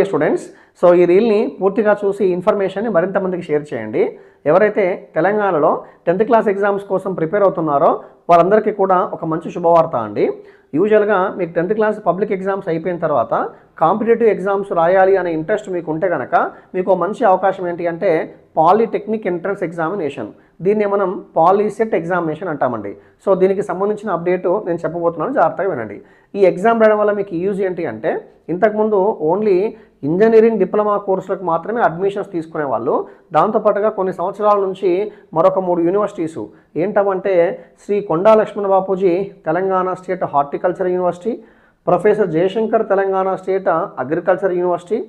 Students, so ఈ రీల్ని పూర్తిగా చూసి ఇన్ఫర్మేషన్ని మరింత మందికి షేర్ చేయండి. ఎవరైతే తెలంగాణలో 10th క్లాస్ ఎగ్జామ్స్ కోసం ప్రిపేర్ అవుతున్నారో వారందరికీ కూడా ఒక మంచి శుభవార్త అండి. యూజువల్గా మీకు 10th క్లాస్ పబ్లిక్ ఎగ్జామ్స్ అయిపోయిన తర్వాత కాంపిటేటివ్ ఎగ్జామ్స్ రాయాలి అనే ఇంట్రెస్ట్ మీకు ఉంటే కనుక మీకు మంచి అవకాశం ఏంటి అంటే పాలిటెక్నిక్ ఎంట్రన్స్ ఎగ్జామినేషన్. దీన్ని మనం పాలీసెట్ ఎగ్జామినేషన్ అంటామండి. సో దీనికి సంబంధించిన అప్డేట్ నేను చెప్పబోతున్నాను, జాగ్రత్తగా వినండి. ఈ ఎగ్జామ్ రాయడం వల్ల మీకు యూజ్ ఏంటి అంటే ఇంతకుముందు ఓన్లీ ఇంజనీరింగ్ డిప్లొమా కోర్సులకు మాత్రమే అడ్మిషన్స్ తీసుకునేవాళ్ళు. దాంతోపాటుగా కొన్ని సంవత్సరాల నుంచి మరొక 3 యూనివర్సిటీసు ఏంటంటే Shri Konda Laxman Bapuji Telangana state horticulture university, professor Jayashankar Telangana state agriculture university,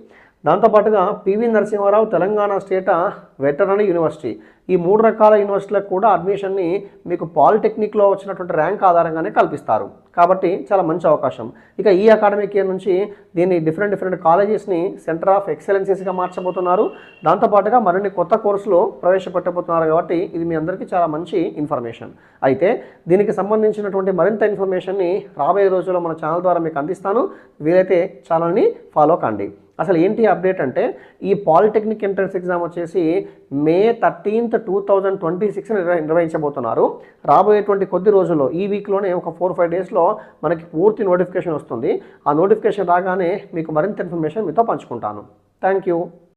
దాంతోపాటుగా PV Narasimha Rao Telangana state veterinary university. ఈ 3 రకాల యూనివర్సిటీలకు కూడా అడ్మిషన్ని మీకు పాలిటెక్నిక్లో వచ్చినటువంటి ర్యాంక్ ఆధారంగానే కల్పిస్తారు. కాబట్టి చాలా మంచి అవకాశం. ఇక ఈ అకాడమిక్ ఇయర్ నుంచి దీన్ని డిఫరెంట్ కాలేజెస్ని సెంటర్ ఆఫ్ ఎక్సలెన్సెస్గా మార్చబోతున్నారు. దాంతోపాటుగా మరిన్ని కొత్త కోర్సులు ప్రవేశపెట్టబోతున్నారు. కాబట్టి ఇది మీ అందరికీ చాలా మంచి ఇన్ఫర్మేషన్. అయితే దీనికి సంబంధించినటువంటి మరింత ఇన్ఫర్మేషన్ని రాబోయే రోజుల్లో మన ఛానల్ ద్వారా మీకు అందిస్తాను. వీలైతే ఛానల్ని ఫాలో కండి. అసలు ఏంటి అప్డేట్ అంటే ఈ పాలిటెక్నిక్ ఎంట్రన్స్ ఎగ్జామ్ వచ్చేసి May 13, 2026 నిర్వహించబోతున్నారు. రాబోయేటువంటి కొద్ది రోజుల్లో ఈ వీక్లోనే ఒక 4-5 డేస్లో మనకి పూర్తి నోటిఫికేషన్ వస్తుంది. ఆ నోటిఫికేషన్ రాగానే మీకు మరింత ఇన్ఫర్మేషన్ మీతో పంచుకుంటాను. Thank you.